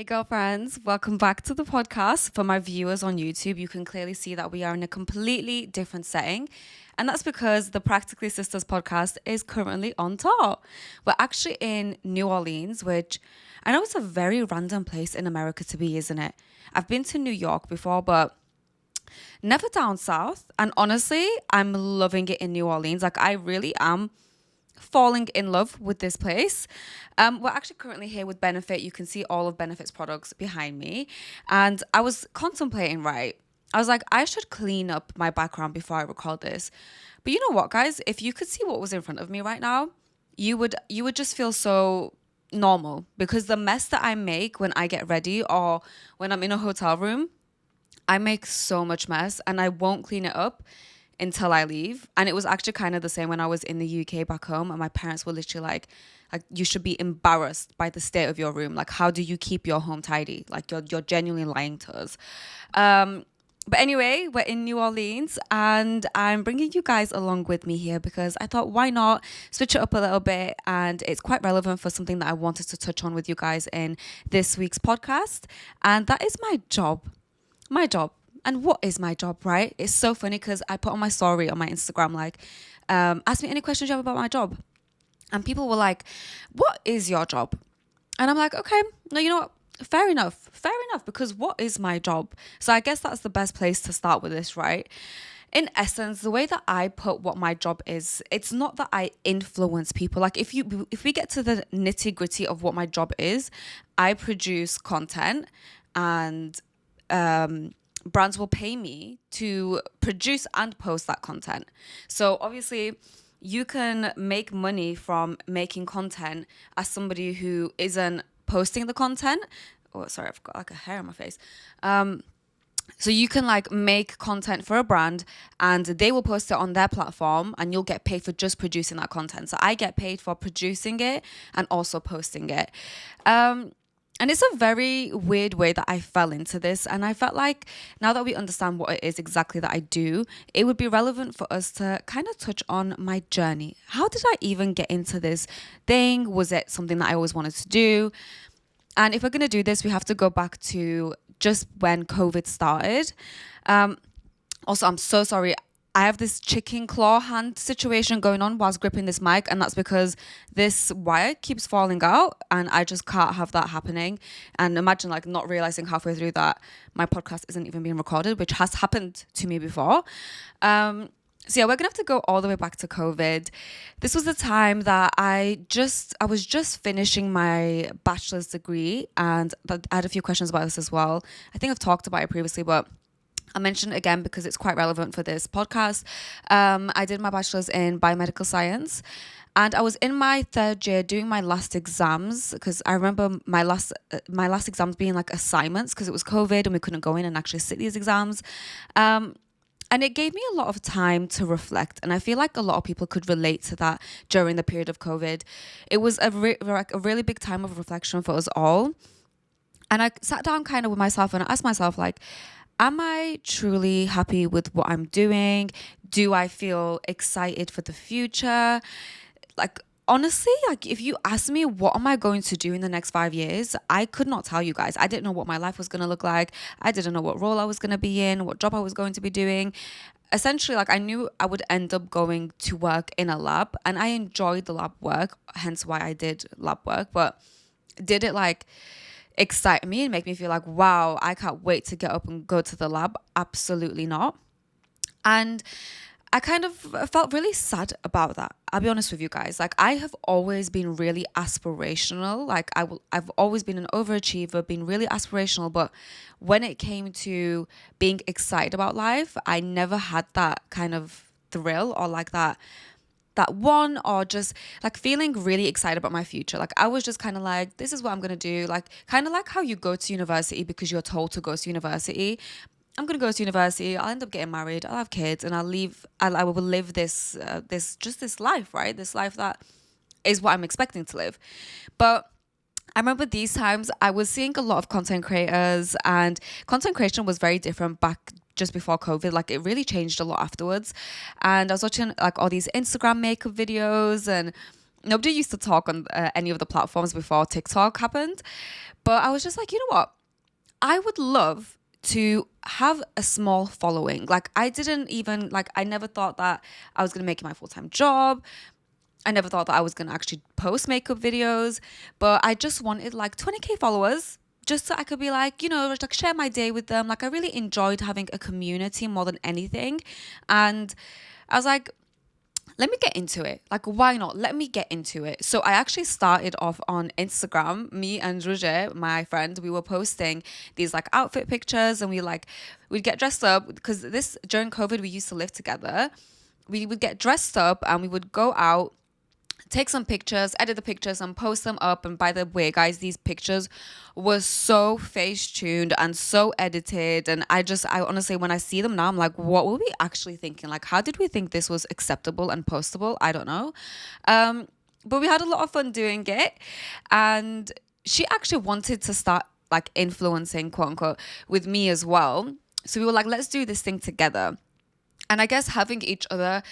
Hey, girlfriends, welcome back to the podcast. For my viewers on YouTube, you can clearly see that we are in a completely different setting. And that's because the Practically Sisters podcast is currently on tour. We're actually in New Orleans, which I know it's a very random place in America to be, isn't it? I've been to New York before, but never down south. And honestly, I'm loving it in New Orleans. Like, I really am falling in love with this place. We're actually currently here with Benefit. You can see all of Benefit's products behind me. And I was contemplating, right? I was like, I should clean up my background before I record this. But you know what, guys? If you could see what was in front of me right now, you would just feel so normal because the mess that I make when I get ready or when I'm in a hotel room, I make so much mess and I won't clean it up until I leave. And it was actually kind of the same when I was in the UK back home, and my parents were literally like you should be embarrassed by the state of your room. Like, how do you keep your home tidy? Like, you're genuinely lying to us. But anyway, we're in New Orleans and I'm bringing you guys along with me here because I thought, why not switch it up a little bit? And it's quite relevant for something that I wanted to touch on with you guys in this week's podcast. And that is my job. My job. And what is my job, right? It's so funny because I put on my story on my Instagram, like, ask me any questions you have about my job. And people were like, what is your job? And I'm like, okay, no, you know what? Fair enough, because what is my job? So I guess that's the best place to start with this, right? In essence, the way that I put what my job is, it's not that I influence people. Like if we get to the nitty-gritty of what my job is, I produce content and brands will pay me to produce and post that content. So obviously you can make money from making content as somebody who isn't posting the content. Oh, sorry, I've got like a hair on my face. So you can like make content for a brand and they will post it on their platform and you'll get paid for just producing that content. So I get paid for producing it and also posting it. And it's a very weird way that I fell into this. And I felt like now that we understand what it is exactly that I do, it would be relevant for us to kind of touch on my journey. How did I even get into this thing? Was it something that I always wanted to do? And if we're going to do this, we have to go back to just when COVID started. Also, I'm so sorry. I have this chicken claw hand situation going on whilst gripping this mic, and that's because this wire keeps falling out and I just can't have that happening. And imagine like not realizing halfway through that my podcast isn't even being recorded, which has happened to me before. So yeah, we're gonna have to go all the way back to COVID. This was the time that I was just finishing my bachelor's degree, and I had a few questions about this as well. I think I've talked about it previously, but I'll mention it again because it's quite relevant for this podcast. I did my bachelor's in biomedical science and I was in my third year doing my last exams because I remember my last exams being like assignments because it was COVID and we couldn't go in and actually sit these exams. And it gave me a lot of time to reflect. And I feel like a lot of people could relate to that during the period of COVID. It was a really big time of reflection for us all. And I sat down kind of with myself and I asked myself like, am I truly happy with what I'm doing? Do I feel excited for the future? Like, honestly, like if you ask me what am I going to do in the next 5 years, I could not tell you guys. I didn't know what my life was going to look like. I didn't know what role I was going to be in, what job I was going to be doing. Essentially, like I knew I would end up going to work in a lab and I enjoyed the lab work, hence why I did lab work. But did it like excite me and make me feel like, wow, I can't wait to get up and go to the lab? Absolutely not. And I kind of felt really sad about that. I'll be honest with you guys. Like I have always been really aspirational. Like I've always been an overachiever, been really aspirational. But when it came to being excited about life, I never had that kind of thrill or like that one, or just like feeling really excited about my future. Like I was just kind of like, this is what I'm going to do. Like kind of like how you go to university because you're told to go to university. I'm going to go to university. I'll end up getting married. I'll have kids and I will live this life, right? This life that is what I'm expecting to live. But I remember these times I was seeing a lot of content creators and content creation was very different back just before COVID. Like it really changed a lot afterwards. And I was watching like all these Instagram makeup videos and Nobody used to talk on any of the platforms before TikTok happened. But I was just like, you know what? I would love to have a small following. Like, I didn't even, like, I never thought that I was going to make it my full-time job. I never thought that I was going to actually post makeup videos, but I just wanted like 20K followers just so I could be like, just like share my day with them. Like, I really enjoyed having a community more than anything. And I was like, let me get into it. Like, why not? Let me get into it. So I actually started off on Instagram. Me and Roger, my friend, we were posting these like outfit pictures, and we'd get dressed up because during COVID, we used to live together. We would get dressed up and we would go out, take some pictures, edit the pictures, and post them up. And by the way, guys, these pictures were so face tuned and so edited. And I honestly, when I see them now, I'm like, what were we actually thinking? Like, how did we think this was acceptable and postable? I don't know. But we had a lot of fun doing it. And she actually wanted to start like influencing, quote unquote, with me as well. So we were like, let's do this thing together. And I guess having each other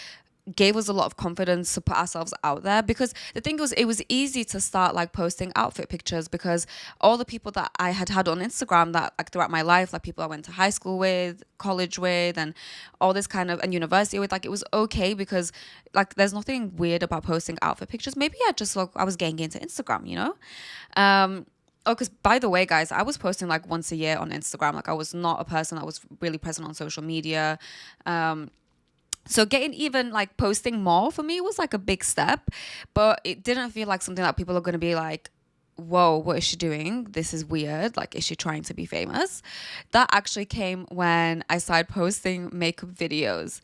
gave us a lot of confidence to put ourselves out there, because the thing was, it was easy to start like posting outfit pictures because all the people that I had on Instagram that like throughout my life, like people I went to high school with, college with, and all this kind of, and university with, like it was okay because like there's nothing weird about posting outfit pictures. Maybe I was getting into Instagram. Oh, because by the way, guys, I was posting like once a year on Instagram. Like, I was not a person that was really present on social media. So getting even like posting more for me was like a big step, but it didn't feel like something that people are going to be like, whoa, what is she doing? This is weird. Like, is she trying to be famous? That actually came when I started posting makeup videos.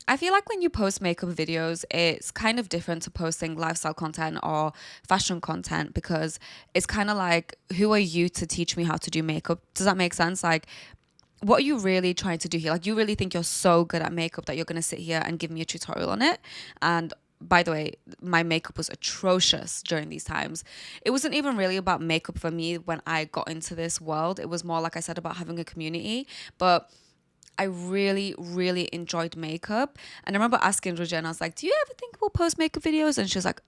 I feel like when you post makeup videos, it's kind of different to posting lifestyle content or fashion content, because it's kind of like, who are you to teach me how to do makeup? Does that make sense? Like, what are you really trying to do here? Like, you really think you're so good at makeup that you're going to sit here and give me a tutorial on it? And by the way, my makeup was atrocious during these times. It wasn't even really about makeup for me when I got into this world. It was more, like I said, about having a community. But I really, really enjoyed makeup. And I remember asking Regina, I was like, do you ever think we'll post makeup videos? And she was like,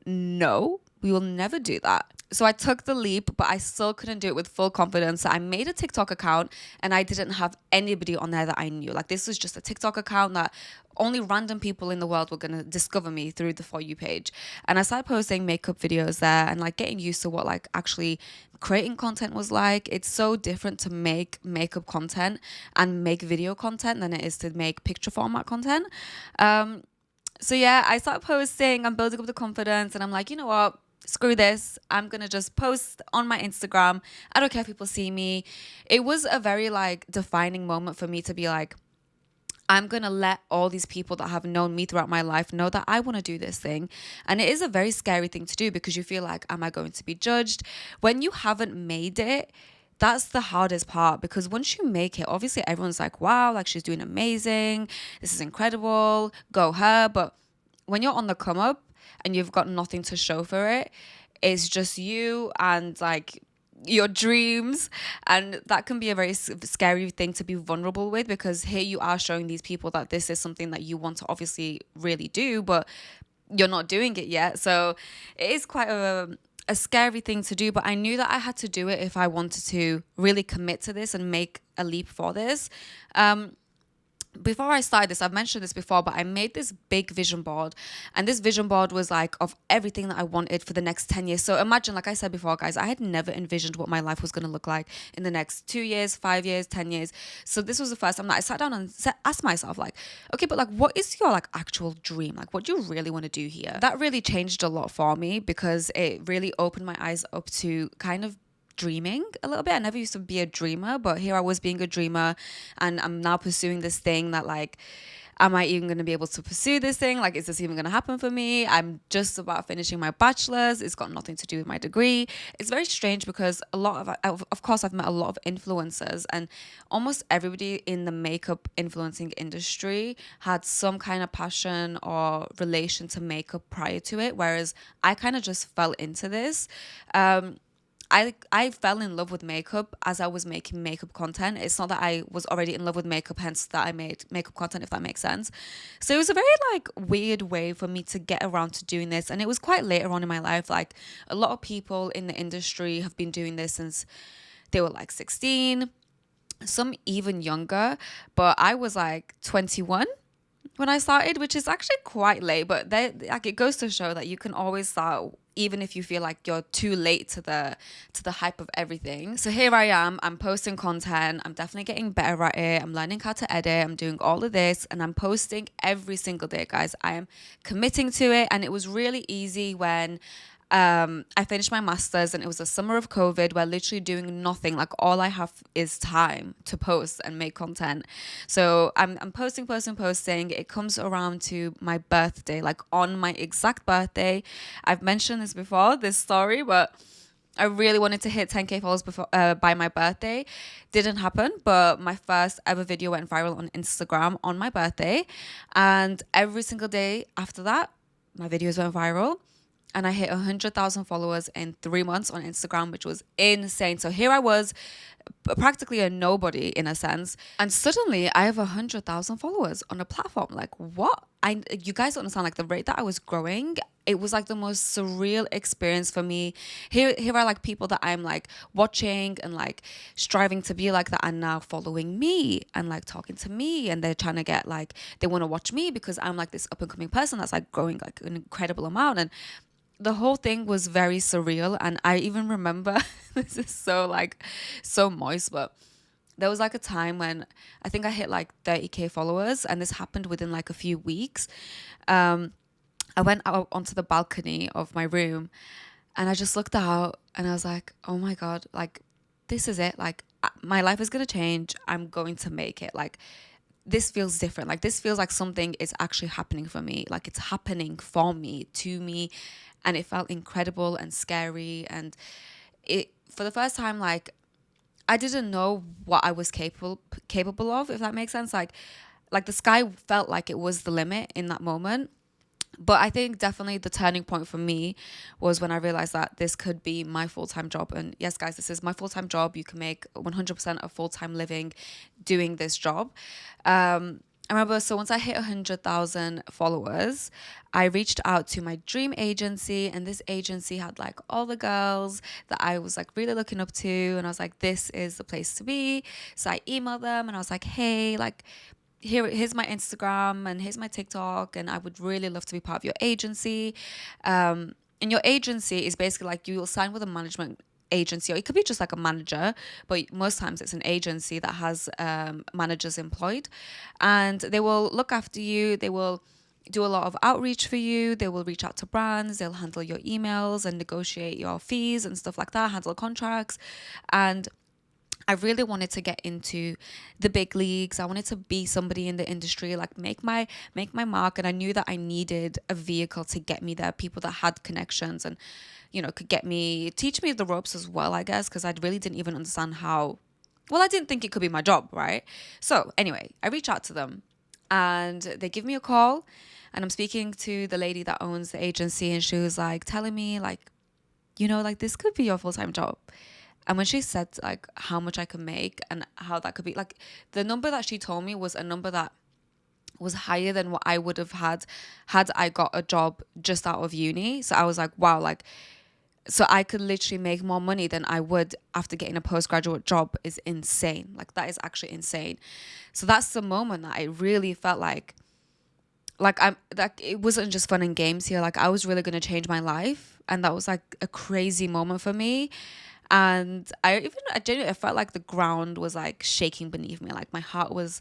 no, we will never do that. So I took the leap, but I still couldn't do it with full confidence. So I made a TikTok account and I didn't have anybody on there that I knew. Like, this was just a TikTok account that only random people in the world were going to discover me through the For You page. And I started posting makeup videos there and like getting used to what like actually creating content was like. It's so different to make makeup content and make video content than it is to make picture format content. So yeah, I started posting, I'm building up the confidence, and I'm like, you know what? Screw this. I'm going to just post on my Instagram. I don't care if people see me. It was a very like defining moment for me to be like, I'm going to let all these people that have known me throughout my life know that I want to do this thing. And it is a very scary thing to do because you feel like, am I going to be judged? When you haven't made it, that's the hardest part, because once you make it, obviously everyone's like, wow, like she's doing amazing. This is incredible. Go her. But when you're on the come up and you've got nothing to show for it, it's just you and like your dreams. And that can be a very scary thing to be vulnerable with, because here you are showing these people that this is something that you want to obviously really do, but you're not doing it yet. So it is quite a scary thing to do, but I knew that I had to do it if I wanted to really commit to this and make a leap for this. Before I started this, I've mentioned this before, but I made this big vision board, and this vision board was like of everything that I wanted for the next 10 years. So imagine, like I said before, guys, I had never envisioned what my life was going to look like in the next 2 years, 5 years, 10 years. So this was the first time that I sat down and asked myself like, okay, but like, what is your like actual dream? Like, what do you really want to do here? That really changed a lot for me, because it really opened my eyes up to kind of dreaming a little bit. I never used to be a dreamer, but here I was being a dreamer, and I'm now pursuing this thing that like, am I even going to be able to pursue this thing? Like, is this even going to happen for me? I'm just about finishing my bachelor's. It's got nothing to do with my degree. It's very strange because a lot of course, I've met a lot of influencers, and almost everybody in the makeup influencing industry had some kind of passion or relation to makeup prior to it. Whereas I kind of just fell into this. I fell in love with makeup as I was making makeup content. It's not that I was already in love with makeup, hence that I made makeup content, if that makes sense. So it was a very like weird way for me to get around to doing this. And it was quite later on in my life. Like a lot of people in the industry have been doing this since they were like 16, some even younger. But I was like 21 when I started, which is actually quite late, but like it goes to show that you can always start even if you feel like you're too late to the hype of everything. So here I am, I'm posting content, I'm definitely getting better at it, I'm learning how to edit, I'm doing all of this, and I'm posting every single day, guys. I am committing to it, and it was really easy when I finished my master's, and it was the summer of COVID where literally doing nothing, like all I have is time to post and make content. So I'm posting. It comes around to my birthday, like on my exact birthday. I've mentioned this before, this story, but I really wanted to hit 10K followers before by my birthday. Didn't happen, but my first ever video went viral on Instagram on my birthday. And every single day after that, my videos went viral. And I hit 100,000 followers in 3 months on Instagram, which was insane. So here I was, practically a nobody in a sense. And suddenly I have 100,000 followers on a platform. Like, what? You guys don't understand, like the rate that I was growing, it was like the most surreal experience for me. Here are like people that I'm like watching and like striving to be like that are now following me and like talking to me, and they're trying to get like, they want to watch me because I'm like this up and coming person that's like growing like an incredible amount. And the whole thing was very surreal. And I even remember this is so moist, but there was like a time when I think I hit like 30K followers, and this happened within like a few weeks. I went out onto the balcony of my room, and I just looked out, and I was like, oh my God, like this is it. Like my life is going to change. I'm going to make it. Like this feels different. Like this feels like something is actually happening for me. Like it's happening for me, to me. And it felt incredible and scary. And it, for the first time, like I didn't know what I was capable of, if that makes sense. Like the sky felt like it was the limit in that moment. But I think definitely the turning point for me was when I realized that this could be my full-time job. And yes, guys, this is my full-time job. You can make 100% of full-time living doing this job. I remember, so once I hit 100,000 followers, I reached out to my dream agency, and this agency had like all the girls that I was like really looking up to. And I was like, this is the place to be. So I emailed them and I was like, hey, like, here's my Instagram and here's my TikTok, and I would really love to be part of your agency. And your agency is basically like you will sign with a management agency, or it could be just like a manager, but most times it's an agency that has managers employed, and they will look after you. They will do a lot of outreach for you. They will reach out to brands. They'll handle your emails and negotiate your fees and stuff like that, handle contracts. And I really wanted to get into the big leagues. I wanted to be somebody in the industry, like make my mark. And I knew that I needed a vehicle to get me there, people that had connections and, you know, could teach me the ropes as well, I guess, because I really didn't even understand how, well, I didn't think it could be my job, right? So anyway, I reach out to them and they give me a call, and I'm speaking to the lady that owns the agency, and she was like telling me like, you know, like this could be your full-time job. And when she said like how much I could make and how that could be, like the number that she told me was a number that was higher than what I would have had I got a job just out of uni. So I was like, wow, like, so I could literally make more money than I would after getting a postgraduate job is insane. Like that is actually insane. So that's the moment that I really felt like I'm like, it wasn't just fun and games here. Like I was really going to change my life. And that was like a crazy moment for me. And I genuinely felt like the ground was like shaking beneath me. Like my heart was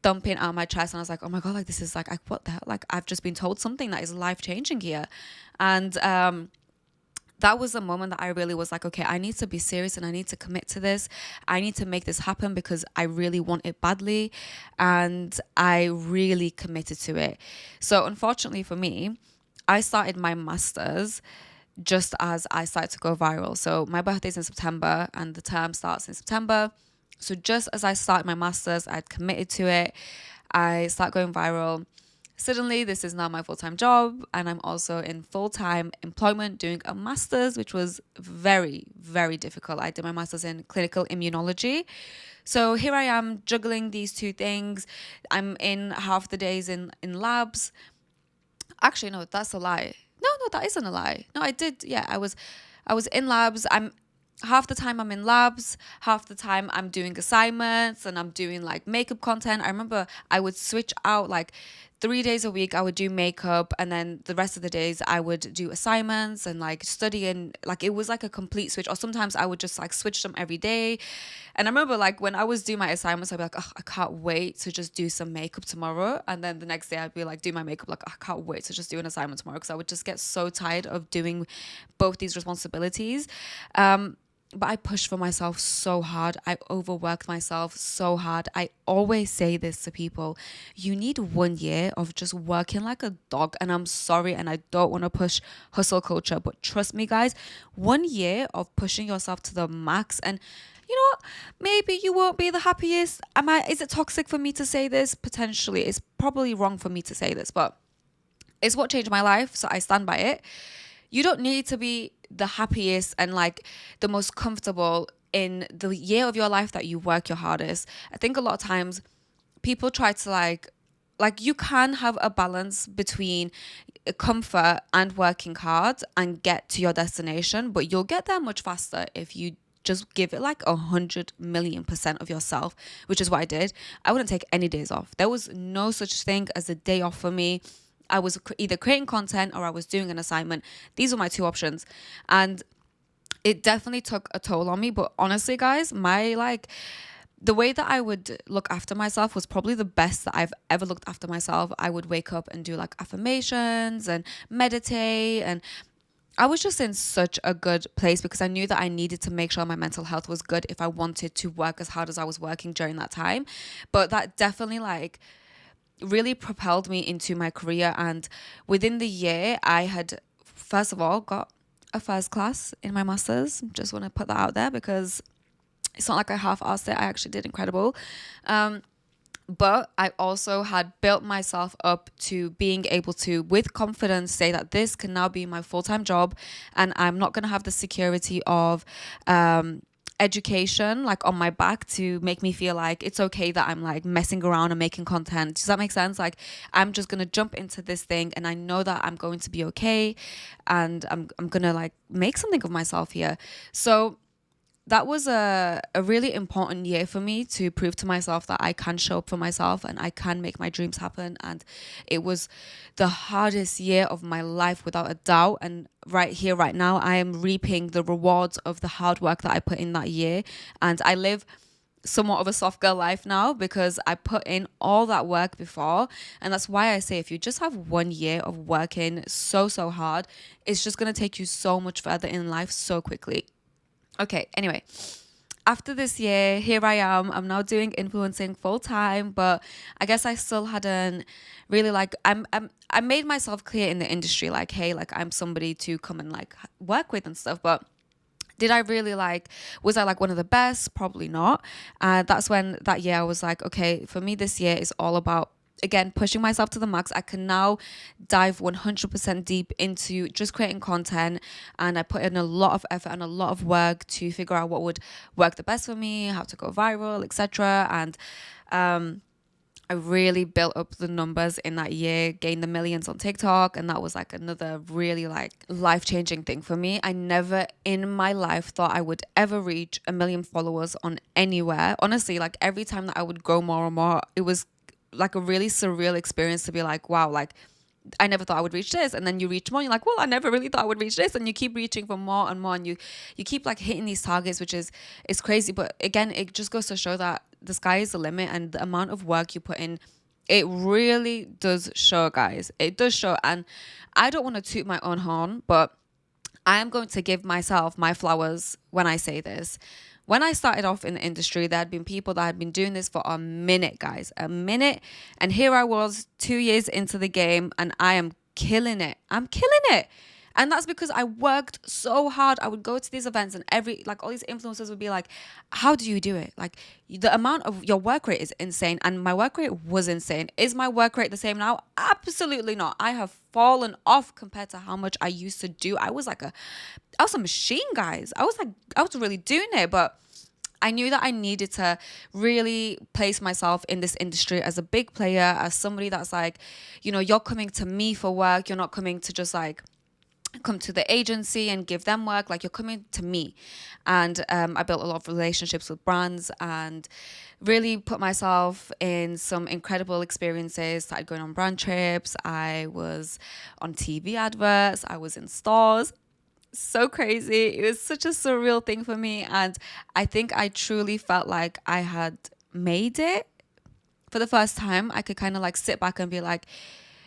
thumping out my chest, and I was like, oh my God, like this is like what the hell? Like I've just been told something that is life changing here. And that was a moment that I really was like, okay, I need to be serious and I need to commit to this. I need to make this happen because I really want it badly. And I really committed to it. So unfortunately for me, I started my master's just as I started to go viral. So my birthday's in September and the term starts in September. So just as I started my master's, I'd committed to it. I start going viral. Suddenly, this is now my full-time job, and I'm also in full-time employment doing a master's, which was very, very difficult. I did my master's in clinical immunology. So here I am juggling these two things. I'm in half the days in labs. Actually, no, that's a lie. No, that isn't a lie. No, I did. Yeah, I was in labs. I'm half the time I'm in labs, half the time I'm doing assignments and I'm doing like makeup content. I remember I would switch out like 3 days a week I would do makeup, and then the rest of the days I would do assignments and like study, and like it was like a complete switch. Or sometimes I would just like switch them every day. And I remember like when I was doing my assignments, I'd be like, oh, I can't wait to just do some makeup tomorrow. And then the next day I'd be like, do my makeup, like, I can't wait to just do an assignment tomorrow, because I would just get so tired of doing both these responsibilities. But I pushed for myself so hard. I overworked myself so hard. I always say this to people. You need 1 year of just working like a dog. And I'm sorry, and I don't want to push hustle culture, but trust me, guys, 1 year of pushing yourself to the max. And you know what? Maybe you won't be the happiest. Is it toxic for me to say this? Potentially. It's probably wrong for me to say this, but it's what changed my life. So I stand by it. You don't need to be the happiest and like the most comfortable in the year of your life that you work your hardest. I think a lot of times people try to like you can have a balance between comfort and working hard and get to your destination, but you'll get there much faster if you just give it like 100,000,000% of yourself, which is what I did. I wouldn't take any days off. There was no such thing as a day off for me. I was either creating content or I was doing an assignment. These were my two options. And it definitely took a toll on me. But honestly, guys, the way that I would look after myself was probably the best that I've ever looked after myself. I would wake up and do like affirmations and meditate, and I was just in such a good place because I knew that I needed to make sure my mental health was good if I wanted to work as hard as I was working during that time. But that definitely really propelled me into my career. And within the year, I had first of all got a first class in my master's. Just want to put that out there because it's not like I half-assed it. I actually did incredible. But I also had built myself up to being able to, with confidence, say that this can now be my full-time job, and I'm not going to have the security of education like on my back to make me feel like it's okay that I'm like messing around and making content. Does that make sense? Like, I'm just gonna jump into this thing and I know that I'm going to be okay, and I'm gonna like make something of myself here. So that was a really important year for me to prove to myself that I can show up for myself and I can make my dreams happen. And it was the hardest year of my life without a doubt. And right here, right now, I am reaping the rewards of the hard work that I put in that year. And I live somewhat of a soft girl life now because I put in all that work before. And that's why I say if you just have 1 year of working so hard, it's just going to take you so much further in life so quickly. Okay, anyway, after this year, here I am. I'm now doing influencing full time, but I guess I still hadn't really I made myself clear in the industry, like, hey, like I'm somebody to come and like work with and stuff. But did I really was I like one of the best? Probably not. That's when that year I was like, okay, for me, this year is all about, again, pushing myself to the max. I can now dive 100% deep into just creating content, and I put in a lot of effort and a lot of work to figure out what would work the best for me, how to go viral, etc. And I really built up the numbers in that year, gained the millions on TikTok, and that was like another really like life-changing thing for me. I never in my life thought I would ever reach 1 million followers on anywhere. Honestly, like every time that I would grow more and more, it was like a really surreal experience to be like, wow, like I never thought I would reach this. And then you reach more, and you're like, well, I never really thought I would reach this. And you keep reaching for more and more, and you keep like hitting these targets, which is crazy. But again, it just goes to show that the sky is the limit, and the amount of work you put in, it really does show, guys. It does show. And I don't want to toot my own horn, but I am going to give myself my flowers when I say this. When I started off in the industry, there had been people that had been doing this for a minute, guys, a minute. And here I was 2 years into the game, and I am killing it. I'm killing it. And that's because I worked so hard. I would go to these events and all these influencers would be like, how do you do it? Like the amount of your work rate is insane. And my work rate was insane. Is my work rate the same now? Absolutely not. I have fallen off compared to how much I used to do. I was a machine, guys. I was really doing it, but I knew that I needed to really place myself in this industry as a big player, as somebody that's like, you're coming to me for work. You're not coming to just like come to the agency and give them work. Like, you're coming to me. And I built a lot of relationships with brands and really put myself in some incredible experiences. Started going on brand trips. I was on TV adverts. I was in stores. So crazy. It was such a surreal thing for me. And I think I truly felt like I had made it for the first time. I could kind of like sit back and be like,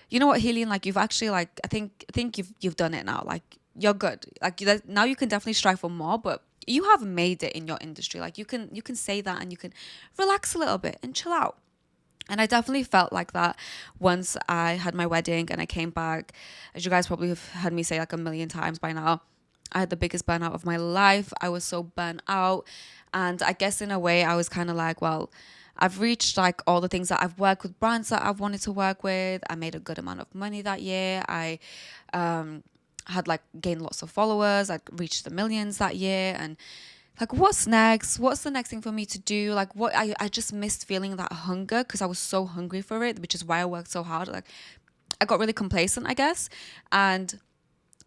you know what, Helin, like you've actually like, I think you've done it now. Like, you're good. Like, now you can definitely strive for more, but you have made it in your industry. Like, you can say that and you can relax a little bit and chill out. And I definitely felt like that once I had my wedding and I came back. As you guys probably have heard me say like a million times by now, I had the biggest burnout of my life. I was so burnt out. And I guess in a way I was kind of like, well, I've reached like all the things that I've worked with, brands that I've wanted to work with. I made a good amount of money that year. I had like gained lots of followers. I reached the millions that year. And like, what's next? What's the next thing for me to do? Like, I just missed feeling that hunger because I was so hungry for it, which is why I worked so hard. Like, I got really complacent, I guess. And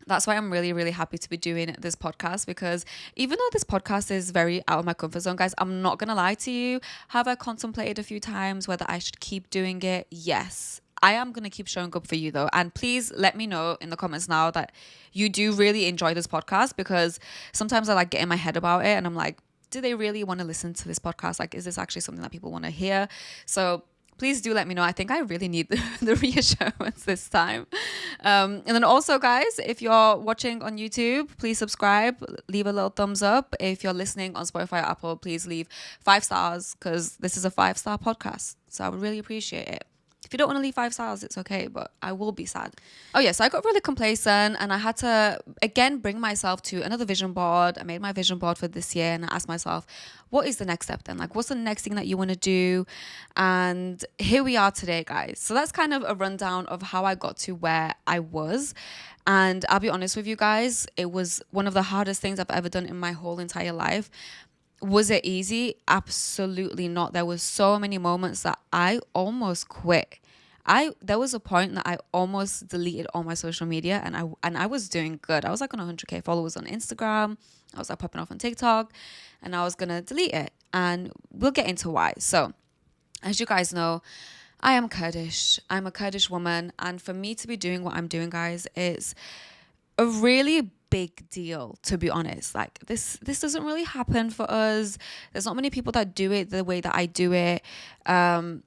that's why I'm really, really happy to be doing this podcast, because even though this podcast is very out of my comfort zone, guys, I'm not going to lie to you. Have I contemplated a few times whether I should keep doing it? Yes. I am going to keep showing up for you though. And please let me know in the comments now that you do really enjoy this podcast, because sometimes I like get in my head about it and I'm like, do they really want to listen to this podcast? Like, is this actually something that people want to hear? So please do let me know. I think I really need the reassurance this time. And then also, guys, if you're watching on YouTube, please subscribe, leave a little thumbs up. If you're listening on Spotify or Apple, please leave 5 stars, because this is a 5-star podcast. So I would really appreciate it. If you don't want to leave 5 stars, it's okay, but I will be sad. Oh yeah, so I got really complacent and I had to, again, bring myself to another vision board. I made my vision board for this year and I asked myself, what is the next step then? Like, what's the next thing that you want to do? And here we are today, guys. So that's kind of a rundown of how I got to where I was. And I'll be honest with you guys, it was one of the hardest things I've ever done in my whole entire life. Was it easy? Absolutely not. There was so many moments that I almost quit. There was a point that I almost deleted all my social media, and I was doing good. I was like on 100k followers on Instagram. I was like popping off on TikTok, and I was gonna delete it. And we'll get into why. So, as you guys know, I am Kurdish. I'm a Kurdish woman, and for me to be doing what I'm doing, guys, it's a really big deal, to be honest. Like, this doesn't really happen for us. There's not many people that do it the way that I do it, and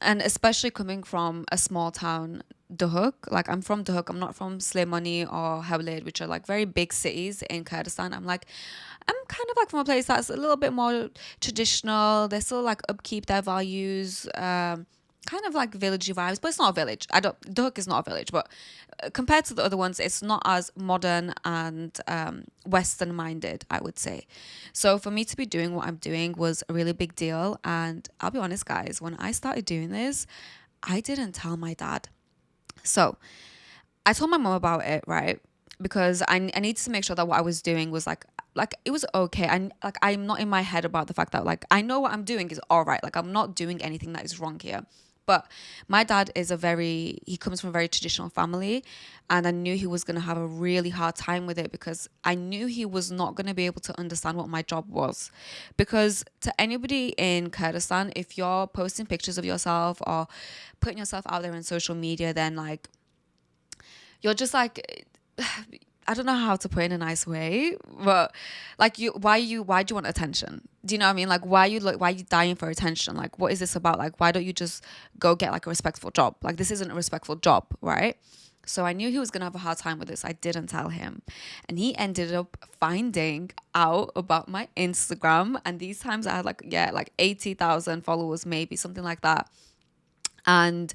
especially coming from a small town, Duhok. Like, I'm from Duhok. I'm not from Slimani or Helin, which are like very big cities in Kurdistan. I'm kind of like from a place that's a little bit more traditional. They still like upkeep their values, kind of like villagey vibes, but it's not a village. Duhok is not a village, but compared to the other ones, it's not as modern and Western minded, I would say. So for me to be doing what I'm doing was a really big deal. And I'll be honest, guys, when I started doing this, I didn't tell my dad. So I told my mom about it, right? Because I needed to make sure that what I was doing was like it was okay. I'm not in my head about the fact that like I know what I'm doing is all right. Like, I'm not doing anything that is wrong here. But my dad is he comes from a very traditional family, and I knew he was going to have a really hard time with it, because I knew he was not going to be able to understand what my job was. Because to anybody in Kurdistan, if you're posting pictures of yourself or putting yourself out there on social media, then like you're just like, I don't know how to put it in a nice way, but like why do you want attention? Do you know what I mean? Like, why are you dying for attention? Like, what is this about? Like, why don't you just go get like a respectful job? Like, this isn't a respectful job, right? So I knew he was going to have a hard time with this. I didn't tell him. And he ended up finding out about my Instagram. And these times I had like 80,000 followers, maybe something like that. And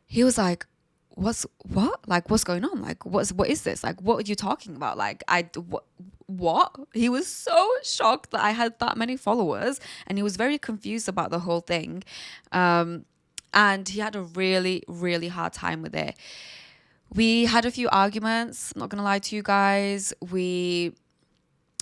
he was like, what's going on? Like, what is this? Like, what are you talking about? Like, what? He was so shocked that I had that many followers, and he was very confused about the whole thing. And he had a really, really hard time with it. We had a few arguments, I'm not gonna lie to you guys. We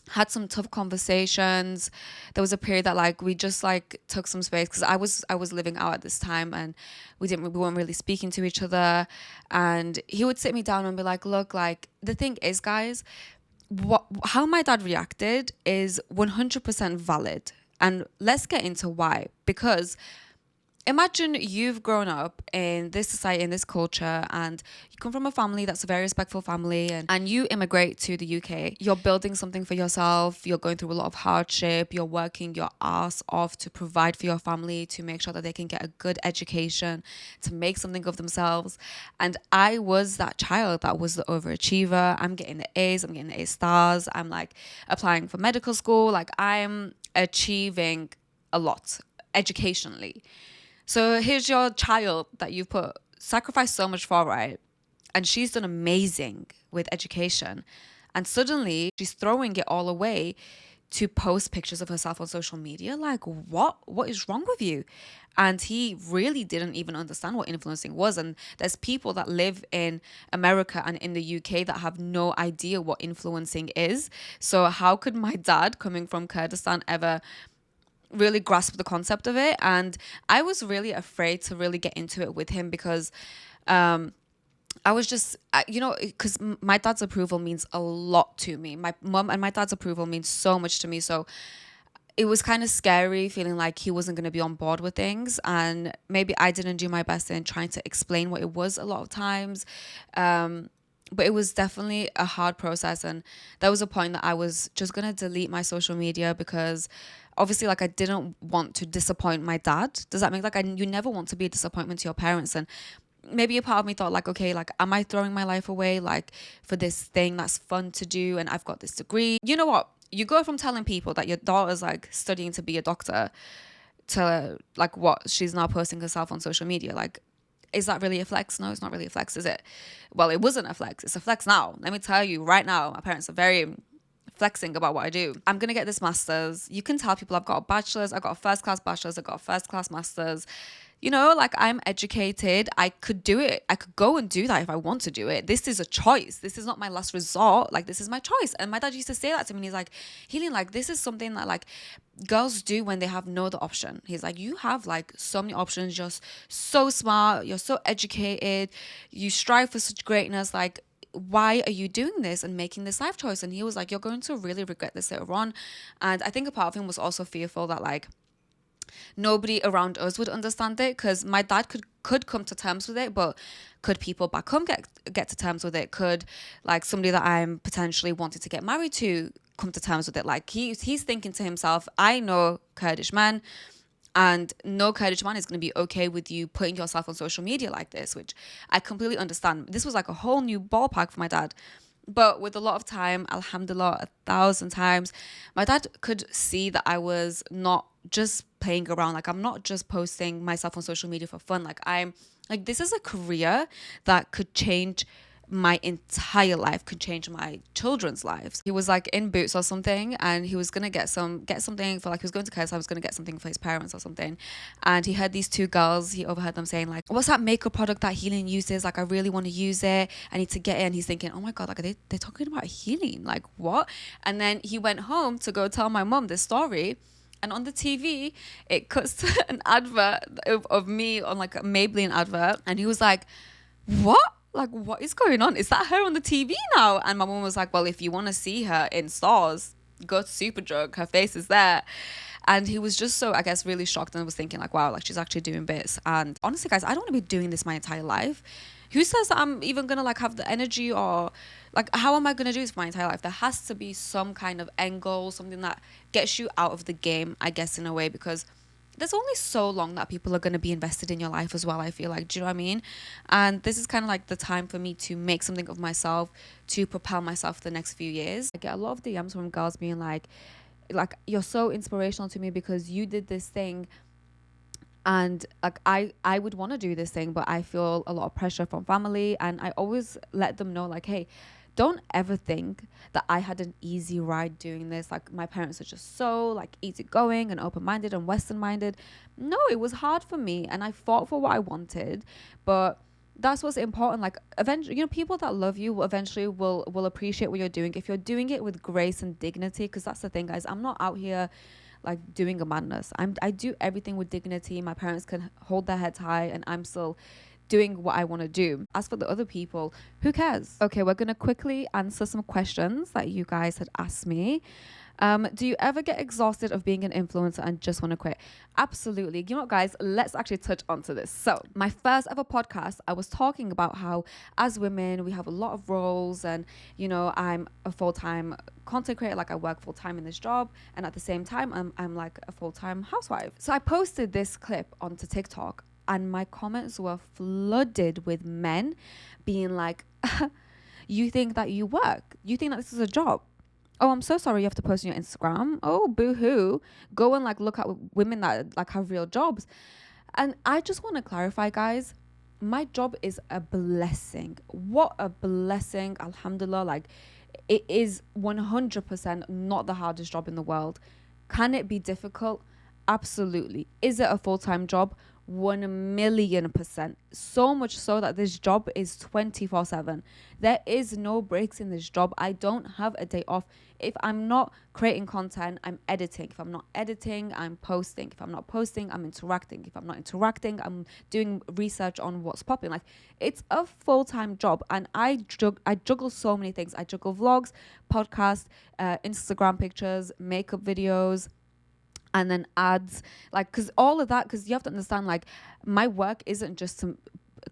had some tough conversations. There was a period that like we just like took some space because I was living out at this time, and we weren't really speaking to each other. And he would sit me down and be like, look, like the thing is, guys, how my dad reacted is 100% valid, and let's get into why. Because imagine you've grown up in this society, in this culture, and you come from a family that's a very respectful family, and you immigrate to the UK. You're building something for yourself. You're going through a lot of hardship. You're working your ass off to provide for your family, to make sure that they can get a good education, to make something of themselves. And I was that child that was the overachiever. I'm getting the A's, I'm getting the A stars. I'm like applying for medical school. Like I'm achieving a lot educationally. So here's your child that you've sacrificed so much for, right? And she's done amazing with education. And suddenly she's throwing it all away to post pictures of herself on social media. Like, what? What is wrong with you? And he really didn't even understand what influencing was. And there's people that live in America and in the UK that have no idea what influencing is. So how could my dad, coming from Kurdistan, ever really grasp the concept of it? And I was really afraid to really get into it with him because I was just, because my dad's approval means a lot to me. My mum and my dad's approval means so much to me. So it was kind of scary feeling like he wasn't going to be on board with things. And maybe I didn't do my best in trying to explain what it was a lot of times. But it was definitely a hard process. And there was a point that I was just going to delete my social media because obviously, like, I didn't want to disappoint my dad. Does that mean like you never want to be a disappointment to your parents? And maybe a part of me thought like, okay, like, am I throwing my life away like for this thing that's fun to do? And I've got this degree. You know what? You go from telling people that your daughter's like studying to be a doctor to like what she's now posting herself on social media. Like, is that really a flex? No, it's not really a flex, is it? Well, it wasn't a flex. It's a flex now. Let me tell you right now, my parents are very flexing about what I do. I'm going to get this master's. You can tell people I've got a bachelor's, I've got a first class bachelor's, I've got a first class master's. You know, like, I'm educated. I could do it. I could go and do that if I want to do it. This is a choice. This is not my last resort. Like, this is my choice. And my dad used to say that to me. And he's like, Helin, like, this is something that like girls do when they have no other option. He's like, you have like so many options. You're so smart. You're so educated. You strive for such greatness. Like, why are you doing this and making this life choice? And he was like, you're going to really regret this later on. And I think a part of him was also fearful that like nobody around us would understand it, because my dad could come to terms with it, but could people back home get to terms with it? Could like somebody that I'm potentially wanting to get married to come to terms with it? Like, he's thinking to himself, I know Kurdish men, and no Kurdish man is going to be okay with you putting yourself on social media like this, which I completely understand. This was like a whole new ballpark for my dad. But with a lot of time, alhamdulillah, 1,000 times, my dad could see that I was not just playing around. Like, I'm not just posting myself on social media for fun. Like, I'm like, this is a career that could change my entire life, could change my children's lives. He was like in Boots or something, and he was gonna get something for, like, he was going to Kurdistan, I was gonna get something for his parents or something. And he heard these two girls, he overheard them saying like, what's that makeup product that Helin uses? Like, I really want to use it, I need to get it. And he's thinking, oh my god, like, they're talking about Helin, like, what? And then he went home to go tell my mum this story, and on the TV it cuts to an advert of me on like a Maybelline advert, and he was like, what? Like, what is going on? Is that her on the TV now? And my mum was like, well, if you want to see her in stores, go to Superdrug, her face is there. And he was just so, I guess, really shocked, and was thinking like, wow, like, she's actually doing bits. And honestly, guys, I don't want to be doing this my entire life. Who says that I'm even gonna like have the energy, or like, how am I gonna do this for my entire life? There has to be some kind of end goal, something that gets you out of the game, I guess, in a way, because there's only so long that people are going to be invested in your life as well, I feel like. Do you know what I mean? And this is kind of like the time for me to make something of myself, to propel myself for the next few years. I get a lot of DMs from girls being like, you're so inspirational to me because you did this thing And like I would want to do this thing, but I feel a lot of pressure from family, and I always let them know like, hey, don't ever think that I had an easy ride doing this. Like my parents are just so like easygoing and open-minded and western-minded. No, it was hard for me, and I fought for what I wanted, but that's what's important. Like eventually, you know, people that love you will eventually will appreciate what you're doing if you're doing it with grace and dignity. Because that's the thing, guys, I'm not out here like doing a madness. I do everything with dignity. My parents can hold their heads high, and I'm still doing what I want to do. As for the other people, who cares? Okay, we're gonna quickly answer some questions that you guys had asked me. Do you ever get exhausted of being an influencer and just want to quit? Absolutely. You know what, guys? Let's actually touch onto this. So, my first ever podcast, I was talking about how as women, we have a lot of roles, and you know, I'm a full-time content creator. Like I work full-time in this job, and at the same time, I'm like a full-time housewife. So I posted this clip onto TikTok, and my comments were flooded with men being like, "You think that you work? You think that this is a job? Oh, I'm so sorry you have to post on your Instagram. Oh, boo-hoo. Go and like look at women that like have real jobs." And I just want to clarify, guys, my job is a blessing. What a blessing. Alhamdulillah. Like it is 100% not the hardest job in the world. Can it be difficult? Absolutely. Is it a full-time job? 1,000,000%. So much so that this job is 24/7. There is no breaks in this job. I don't have a day off. If I'm not creating content, I'm editing. If I'm not editing, I'm posting. If I'm not posting, I'm interacting. If I'm not interacting, I'm doing research on what's popping. Like it's a full-time job, and I juggle so many things. I juggle vlogs, podcasts, Instagram pictures, makeup videos, and then ads, like because all of that, because you have to understand, like my work isn't just to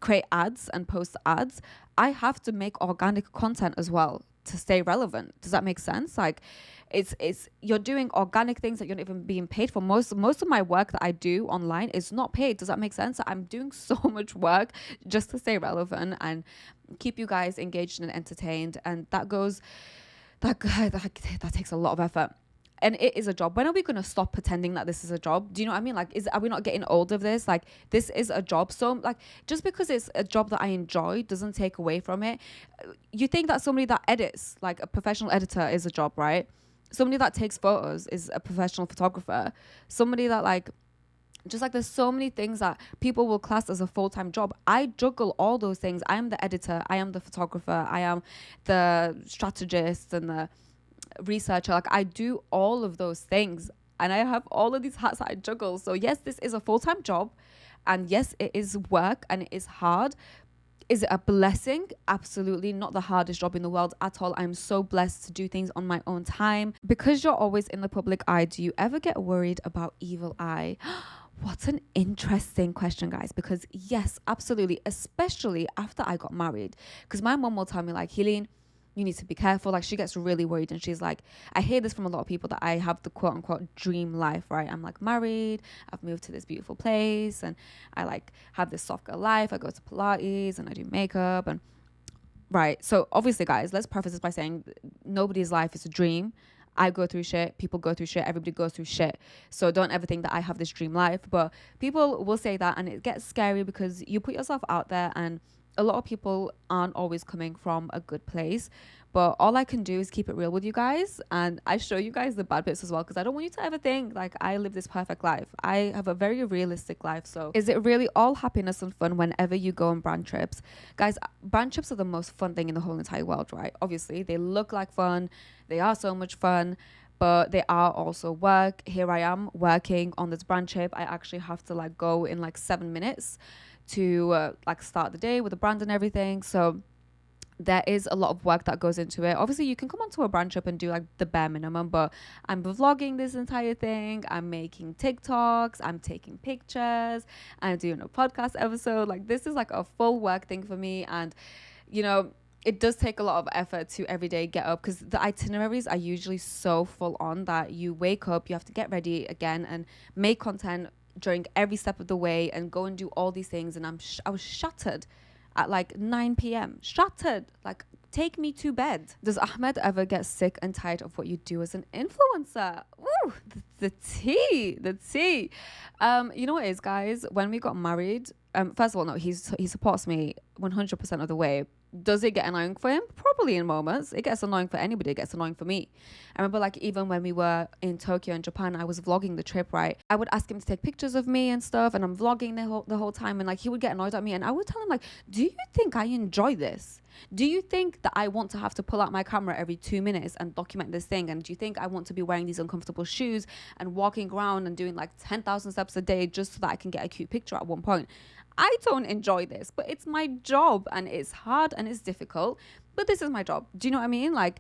create ads and post ads. I have to make organic content as well to stay relevant. Does that make sense? Like it's you're doing organic things that you're not even being paid for. Most of my work that I do online is not paid. Does that make sense? I'm doing so much work just to stay relevant and keep you guys engaged and entertained, and that takes a lot of effort. And it is a job. When are we going to stop pretending that this is a job? Do you know what I mean? Like, are we not getting old of this? Like, this is a job. So, like, just because it's a job that I enjoy doesn't take away from it. You think that somebody that edits, like a professional editor, is a job, right? Somebody that takes photos is a professional photographer. Somebody that, like, just like there's so many things that people will class as a full-time job. I juggle all those things. I am the editor. I am the photographer. I am the strategist and the researcher. Like I do all of those things, and I have all of these hats that I juggle. So yes, this is a full-time job, and yes, it is work and it is hard. Is it a blessing? Absolutely not the hardest job in the world at all. I'm so blessed to do things on my own time. Because you're always in the public eye, do you ever get worried about evil eye? What an interesting question, guys, because yes, absolutely, especially after I got married. Because my mom will tell me like, Helin, you need to be careful. Like she gets really worried, and she's like, I hear this from a lot of people that I have the quote unquote dream life, right? I'm like married, I've moved to this beautiful place, and I like have this soft girl life. I go to Pilates and I do makeup, and right. So obviously, guys, let's preface this by saying nobody's life is a dream. I go through shit, people go through shit, everybody goes through shit. So don't ever think that I have this dream life. But people will say that, and it gets scary because you put yourself out there, and a lot of people aren't always coming from a good place. But all I can do is keep it real with you guys, and I show you guys the bad bits as well, because I don't want you to ever think like I live this perfect life. I have a very realistic life. So is it really all happiness and fun whenever you go on brand trips? Guys, brand trips are the most fun thing in the whole entire world, right? Obviously they look like fun, they are so much fun, but they are also work. Here I am working on this brand trip. I actually have to like go in like 7 minutes to like start the day with the brand and everything. So there is a lot of work that goes into it. Obviously you can come onto a brand trip and do like the bare minimum, but I'm vlogging this entire thing, I'm making TikToks, I'm taking pictures, I'm doing a podcast episode. Like this is like a full work thing for me. And you know, it does take a lot of effort to every day get up, because the itineraries are usually so full on that you wake up, you have to get ready again and make content during every step of the way and go and do all these things. And I was shattered at like 9 p.m. Shattered. Like take me to bed. Does Ahmed ever get sick and tired of what you do as an influencer? Ooh, the tea, the tea. You know what it is, guys? When we got married, first of all, no, he supports me 100% of the way. Does it get annoying for him? Probably in moments. It gets annoying for anybody. It gets annoying for me. I remember like even when we were in Tokyo and Japan, I was vlogging the trip, right? I would ask him to take pictures of me and stuff, and I'm vlogging the whole time, and like he would get annoyed at me, and I would tell him like, do you think I enjoy this? Do you think that I want to have to pull out my camera every 2 minutes and document this thing? And do you think I want to be wearing these uncomfortable shoes and walking around and doing like 10,000 steps a day just so that I can get a cute picture at one point? I don't enjoy this, but it's my job, and it's hard and it's difficult, but this is my job. Do you know what I mean? Like,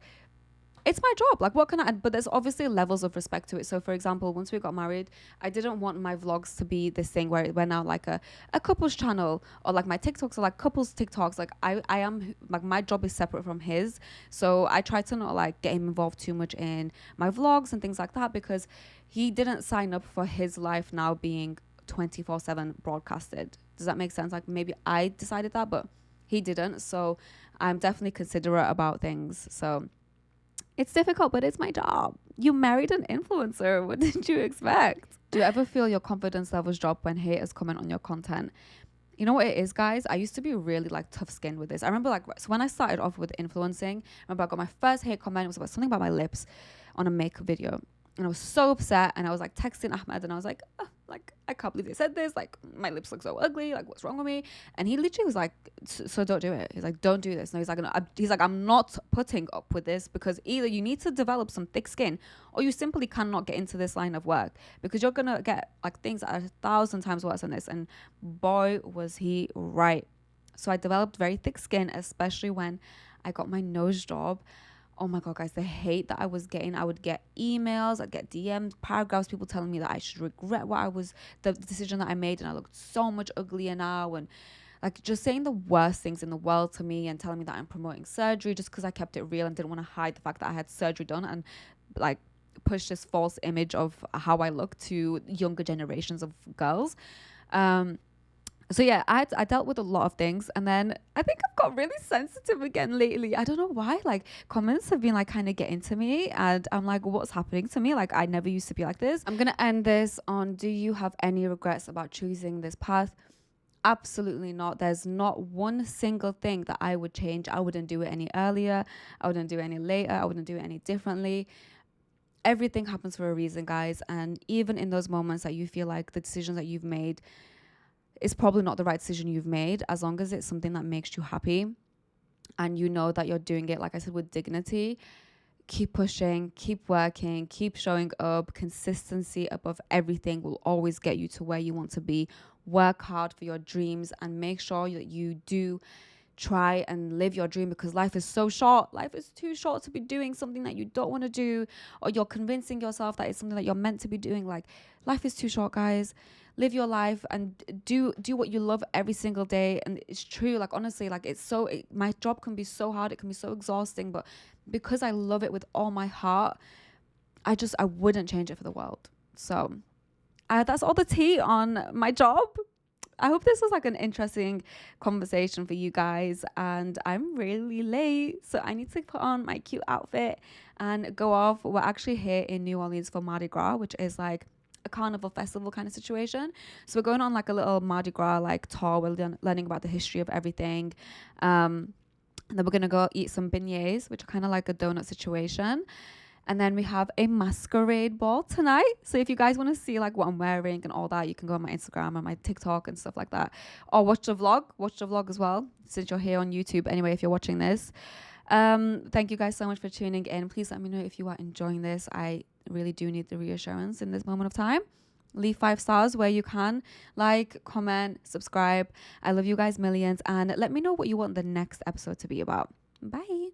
it's my job. Like, what can I, but there's obviously levels of respect to it. So for example, once we got married, I didn't want my vlogs to be this thing where we're now like a couples channel, or like my TikToks are like couples TikToks. Like I am like, my job is separate from his. So I try to not like get him involved too much in my vlogs and things like that, because he didn't sign up for his life now being 24/7 broadcasted. Does that make sense? Like maybe I decided that, but he didn't. So I'm definitely considerate about things. So it's difficult, but it's my job. You married an influencer. What did you expect? Do you ever feel your confidence levels drop when haters comment on your content? You know what it is, guys? I used to be really like tough skinned with this. I remember like, so when I started off with influencing, I remember I got my first hate comment. It was about something about my lips on a makeup video. And I was so upset, and I was like texting Ahmed, and I was like, oh, like, I can't believe they said this. Like, my lips look so ugly. Like, what's wrong with me? And he literally was like, so don't do it. He's like, don't do this. No, he's like, I'm not putting up with this, because either you need to develop some thick skin, or you simply cannot get into this line of work, because you're going to get like things that are 1,000 times worse than this. And boy, was he right. So I developed very thick skin, especially when I got my nose job. Oh my God, guys, the hate that I was getting. I would get emails, I'd get DMs, paragraphs, people telling me that I should regret the decision that I made, and I looked so much uglier now, and like just saying the worst things in the world to me, and telling me that I'm promoting surgery just because I kept it real and didn't want to hide the fact that I had surgery done, and like push this false image of how I look to younger generations of girls. So yeah, I dealt with a lot of things, and then I think I've got really sensitive again lately. I don't know why. Like comments have been like kind of getting to me, and I'm like, what's happening to me? Like I never used to be like this. I'm gonna end this on, do you have any regrets about choosing this path? Absolutely not. There's not one single thing that I would change. I wouldn't do it any earlier. I wouldn't do it any later. I wouldn't do it any differently. Everything happens for a reason, guys. And even in those moments that you feel like the decisions that you've made, it's probably not the right decision you've made, as long as it's something that makes you happy and you know that you're doing it, like I said, with dignity. Keep pushing, keep working, keep showing up. Consistency above everything will always get you to where you want to be. Work hard for your dreams, and make sure that you do try and live your dream, because life is so short. Life is too short to be doing something that you don't want to do, or you're convincing yourself that it's something that you're meant to be doing. Like, life is too short, guys. Live your life and do what you love every single day. And it's true, like honestly, like my job can be so hard, it can be so exhausting, but because I love it with all my heart, I wouldn't change it for the world. So that's all the tea on my job. I hope this was like an interesting conversation for you guys, and I'm really late, so I need to put on my cute outfit and go off. We're actually here in New Orleans for Mardi Gras, which is like a carnival festival kind of situation. So we're going on like a little Mardi Gras like tour. We're learning about the history of everything. And then we're gonna go eat some beignets, which are kind of like a donut situation. And then we have a masquerade ball tonight. So if you guys want to see like what I'm wearing and all that, you can go on my Instagram and my TikTok and stuff like that. Or watch the vlog as well, since you're here on YouTube. Anyway, if you're watching this. Thank you guys so much for tuning in. Please let me know if you are enjoying this. I really do need the reassurance in this moment of time. Leave 5 stars where you can. Like, comment, subscribe. I love you guys millions. And let me know what you want the next episode to be about. Bye.